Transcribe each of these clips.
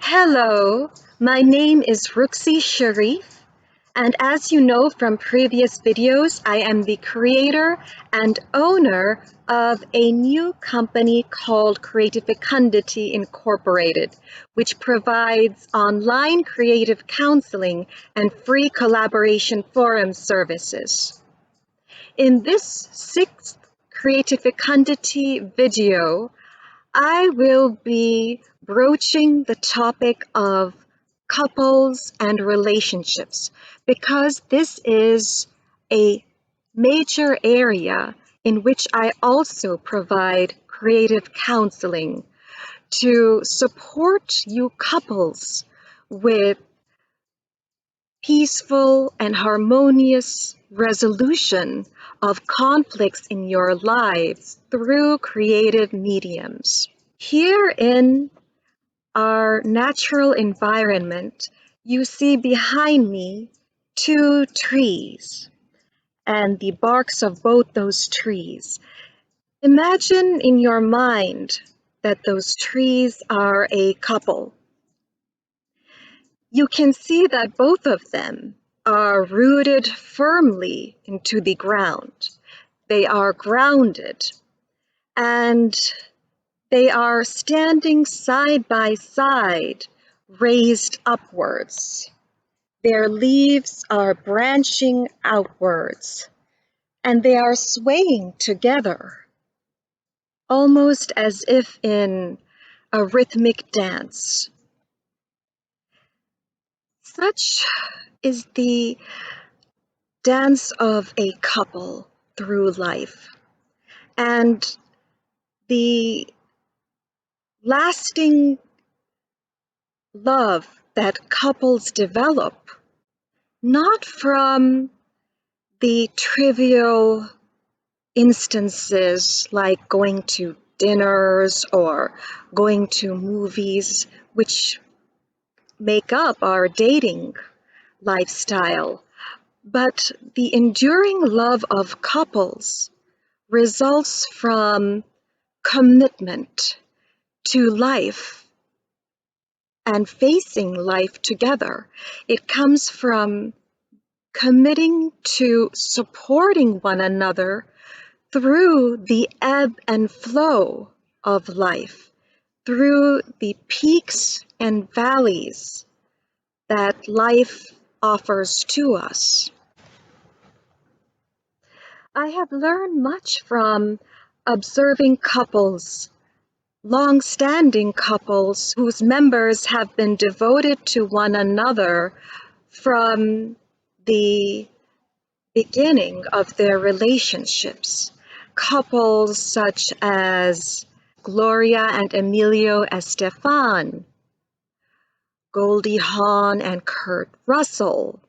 Hello, my name is Rukhsi Sharif, and as you know from previous videos, I am the creator and owner of a new company called Creatifecundity Incorporated, which provides online creative counseling and free collaboration forum services. In this sixth Creatifecundity video, I will be broaching the topic of couples and relationships because this is a major area in which I also provide creative counseling to support you couples with peaceful and harmonious resolution of conflicts in your lives through creative mediums. Here in our natural environment, you see behind me two trees and the barks of both those trees. Imagine in your mind that those trees are a couple. You can see that both of them are rooted firmly into the ground. They are grounded and they are standing side by side, raised upwards. Their leaves are branching outwards, and they are swaying together, almost as if in a rhythmic dance. Such is the dance of a couple through life, and the lasting love that couples develop, not from the trivial instances like going to dinners or going to movies, which make up our dating lifestyle, but the enduring love of couples results from commitment to life and facing life together. It comes from committing to supporting one another through the ebb and flow of life, through the peaks and valleys that life offers to us. I have learned much from observing couples, long-standing couples whose members have been devoted to one another from the beginning of their relationships. Couples such as Gloria and Emilio Estefan, Goldie Hawn and Kurt Russell,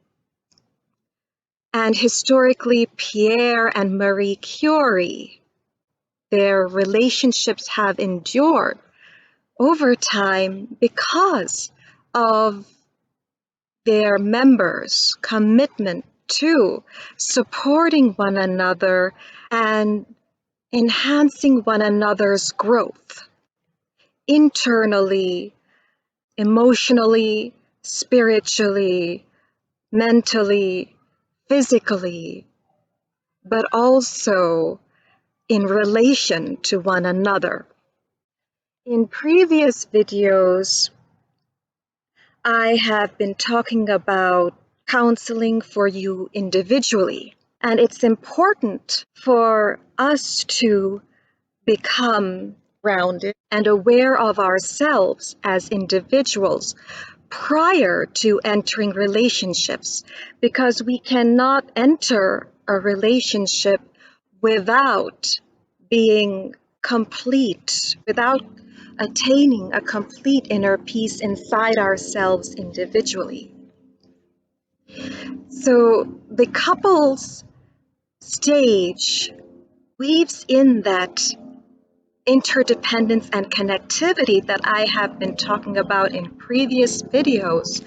and historically Pierre and Marie Curie. Their relationships have endured over time because of their members' commitment to supporting one another and enhancing one another's growth internally, emotionally, spiritually, mentally, physically, but also in relation to one another. In previous videos, I have been talking about counseling for you individually, and it's important for us to become grounded and aware of ourselves as individuals prior to entering relationships, because we cannot enter a relationship without being complete, without attaining a complete inner peace inside ourselves individually. So the couples stage weaves in that interdependence and connectivity that I have been talking about in previous videos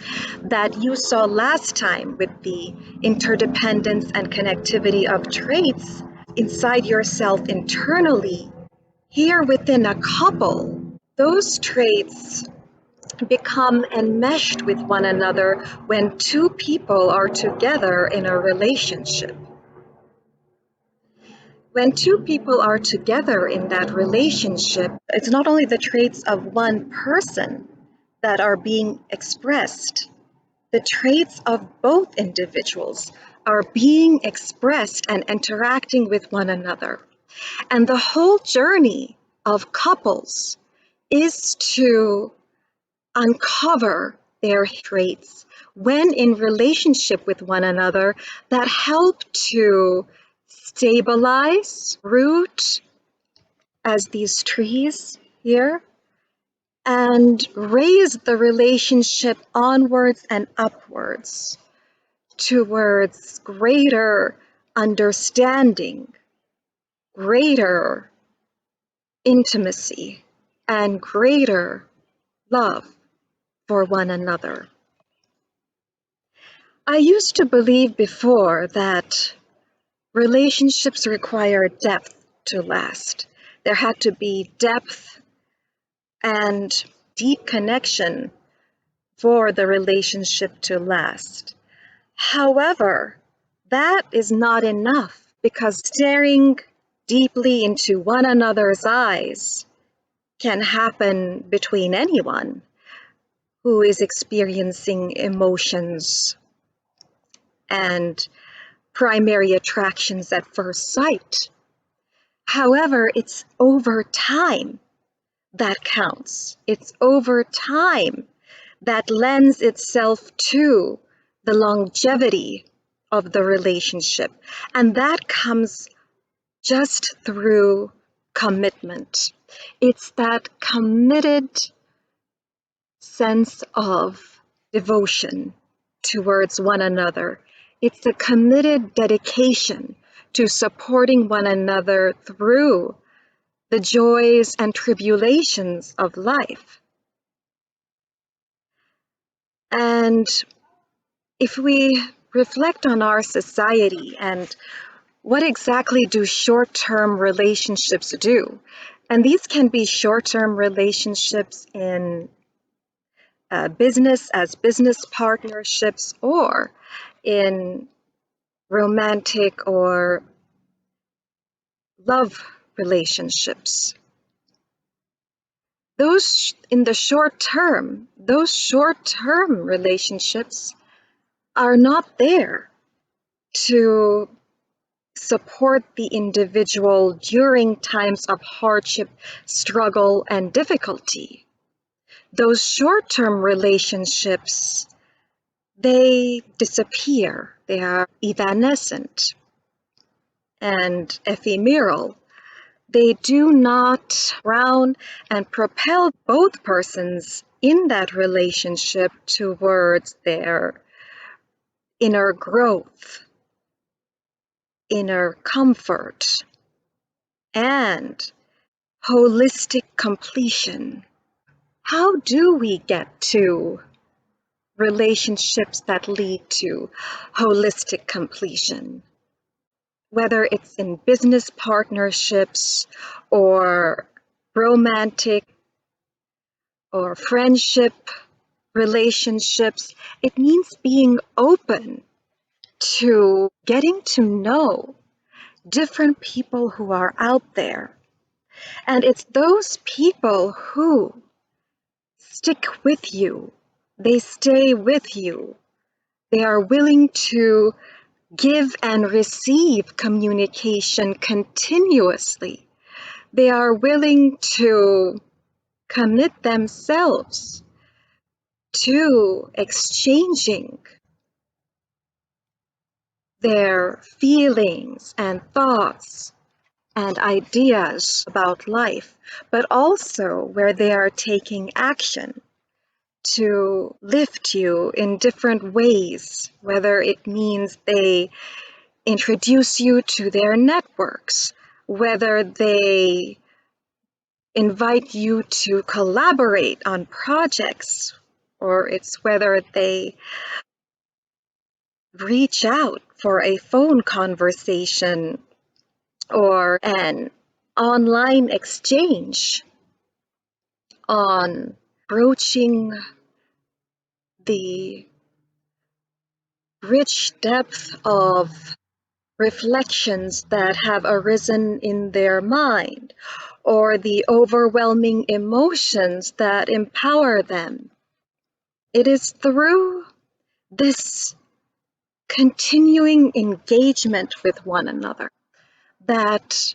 that you saw last time with the interdependence and connectivity of traits inside yourself internally. Here within a couple, those traits become enmeshed with one another when two people are together in a relationship. When two people are together in that relationship, it's not only the traits of one person that are being expressed, the traits of both individuals are being expressed and interacting with one another. And the whole journey of couples is to uncover their traits when in relationship with one another that help to stabilize, root as these trees here, and raise the relationship onwards and upwards towards greater understanding, greater intimacy, and greater love for one another. I used to believe before that relationships require depth to last. There had to be depth and deep connection for the relationship to last. However, that is not enough because staring deeply into one another's eyes can happen between anyone who is experiencing emotions and primary attractions at first sight. However, it's over time that counts. It's over time that lends itself to the longevity of the relationship. And that comes just through commitment. It's that committed sense of devotion towards one another. It's a committed dedication to supporting one another through the joys and tribulations of life. And if we reflect on our society and what exactly do short-term relationships do? And these can be short-term relationships in business as business partnerships or in romantic or love relationships. Those in the short term, those short-term relationships are not there to support the individual during times of hardship, struggle, and difficulty. Those short-term relationships, they disappear. They are evanescent and ephemeral. They do not round and propel both persons in that relationship towards their inner growth, inner comfort, and holistic completion. How do we get to relationships that lead to holistic completion? Whether it's in business partnerships or romantic or friendship relationships, it means being open to getting to know different people who are out there. And it's those people who stick with you. They stay with you. They are willing to give and receive communication continuously. They are willing to commit themselves to exchanging their feelings and thoughts and ideas about life, but also where they are taking action to lift you in different ways, whether it means they introduce you to their networks, whether they invite you to collaborate on projects, or it's whether they reach out for a phone conversation or an online exchange on broaching the rich depth of reflections that have arisen in their mind, or the overwhelming emotions that empower them. It is through this continuing engagement with one another that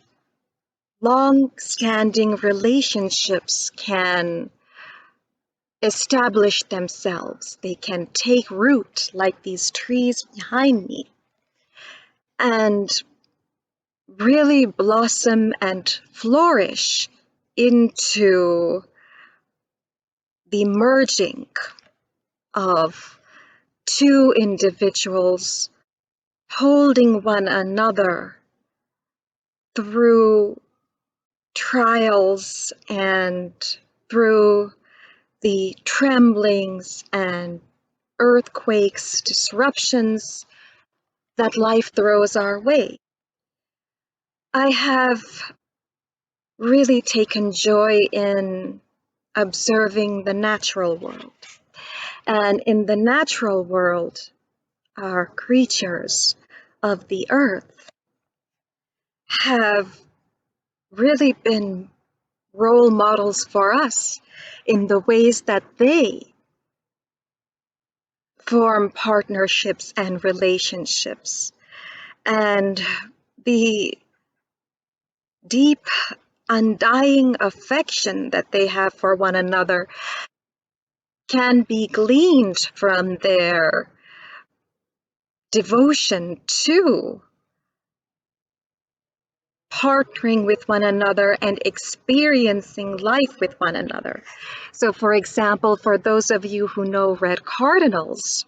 long-standing relationships can establish themselves. They can take root like these trees behind me and really blossom and flourish into the merging of two individuals holding one another through trials and through the tremblings and earthquakes, disruptions that life throws our way. I have really taken joy in observing the natural world. And in the natural world, our creatures of the earth have really been role models for us in the ways that they form partnerships and relationships. And the deep, undying affection that they have for one another can be gleaned from their devotion to partnering with one another and experiencing life with one another. So, for example, for those of you who know red cardinals,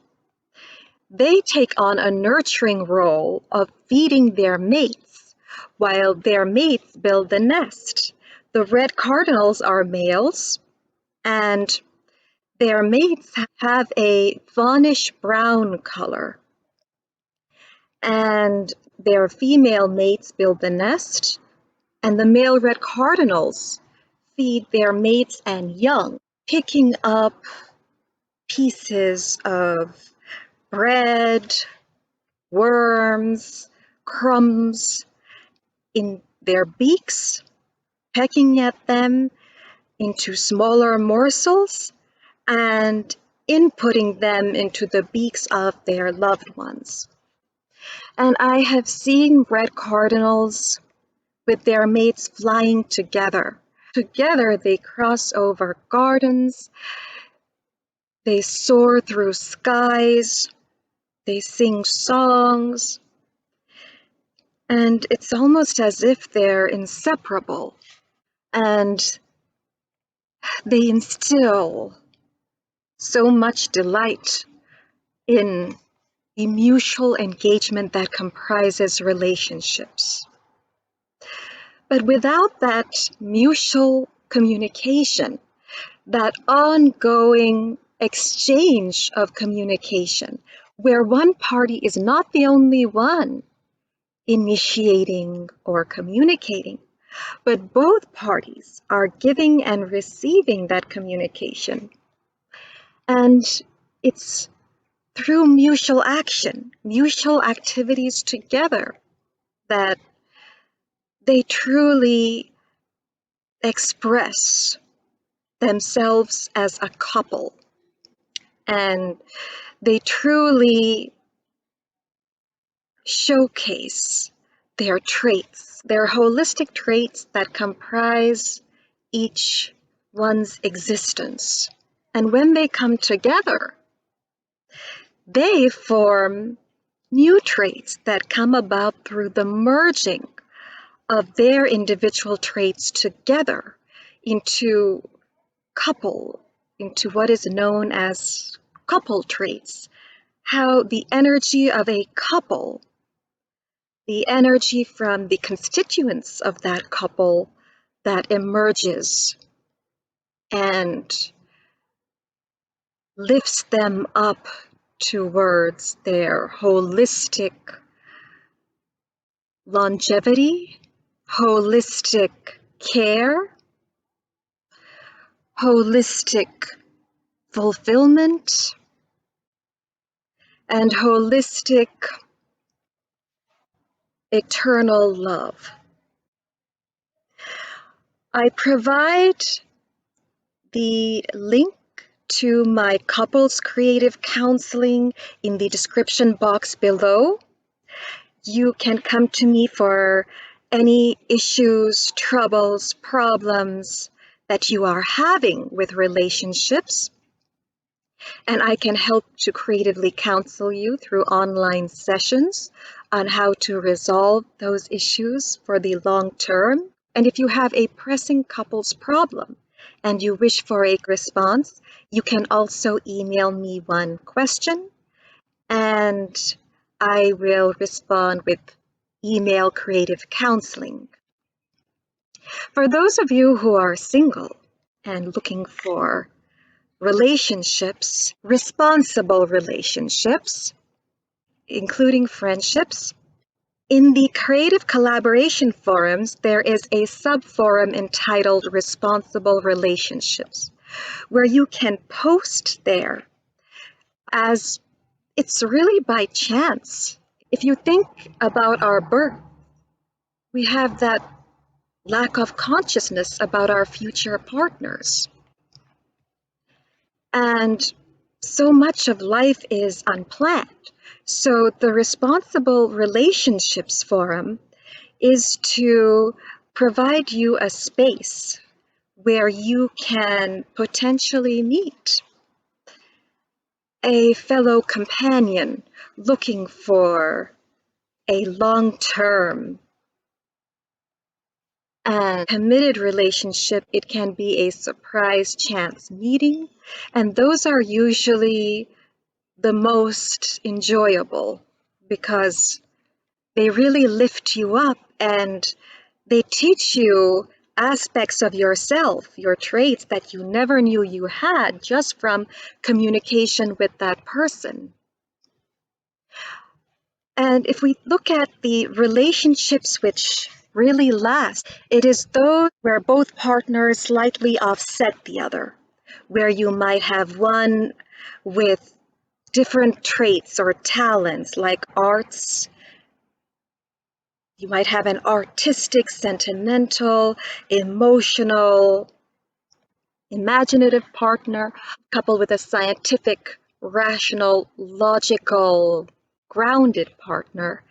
they take on a nurturing role of feeding their mates while their mates build the nest. The red cardinals are males, and their mates have a faunish brown color. And their female mates build the nest, and the male red cardinals feed their mates and young, picking up pieces of bread, worms, crumbs in their beaks, pecking at them into smaller morsels and inputting them into the beaks of their loved ones. And I have seen red cardinals with their mates flying together. Together they cross over gardens, they soar through skies, they sing songs, and it's almost as if they're inseparable. And they instill so much delight in the mutual engagement that comprises relationships. But without that mutual communication, that ongoing exchange of communication, where one party is not the only one initiating or communicating, but both parties are giving and receiving that communication. And it's through mutual action, mutual activities together, that they truly express themselves as a couple. And they truly showcase their traits, their holistic traits that comprise each one's existence. And when they come together, they form new traits that come about through the merging of their individual traits together into what is known as couple traits. How the energy of a couple, the energy from the constituents of that couple that emerges and lifts them up towards their holistic longevity, holistic care, holistic fulfillment, and holistic eternal love. I provide the link to my couples creative counseling in the description box below. You can come to me for any issues, troubles, problems that you are having with relationships, and I can help to creatively counsel you through online sessions on how to resolve those issues for the long term. And if you have a pressing couples problem and you wish for a response, you can also email me one question and I will respond with email creative counseling. For those of you who are single and looking for relationships, responsible relationships, including friendships, in the Creative Collaboration Forums, there is a subforum entitled Responsible Relationships, where you can post there as it's really by chance. If you think about our birth, we have that lack of consciousness about our future partners. And so much of life is unplanned. So the Responsible Relationships Forum is to provide you a space where you can potentially meet a fellow companion looking for a long-term and committed relationship. It can be a surprise chance meeting, and those are usually the most enjoyable because they really lift you up and they teach you aspects of yourself, your traits that you never knew you had just from communication with that person. And if we look at the relationships which really last, it is those where both partners slightly offset the other, where you might have one with different traits or talents like arts. You might have an artistic, sentimental, emotional, imaginative partner coupled with a scientific, rational, logical, grounded partner.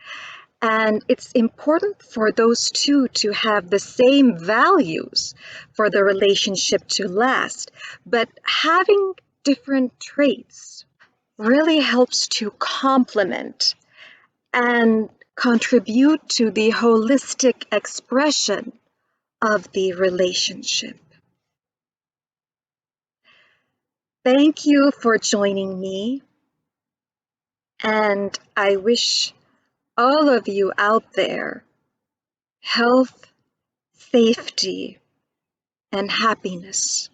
And it's important for those two to have the same values for the relationship to last. But having different traits really helps to complement and contribute to the holistic expression of the relationship. Thank you for joining me, and I wish all of you out there health, safety, and happiness.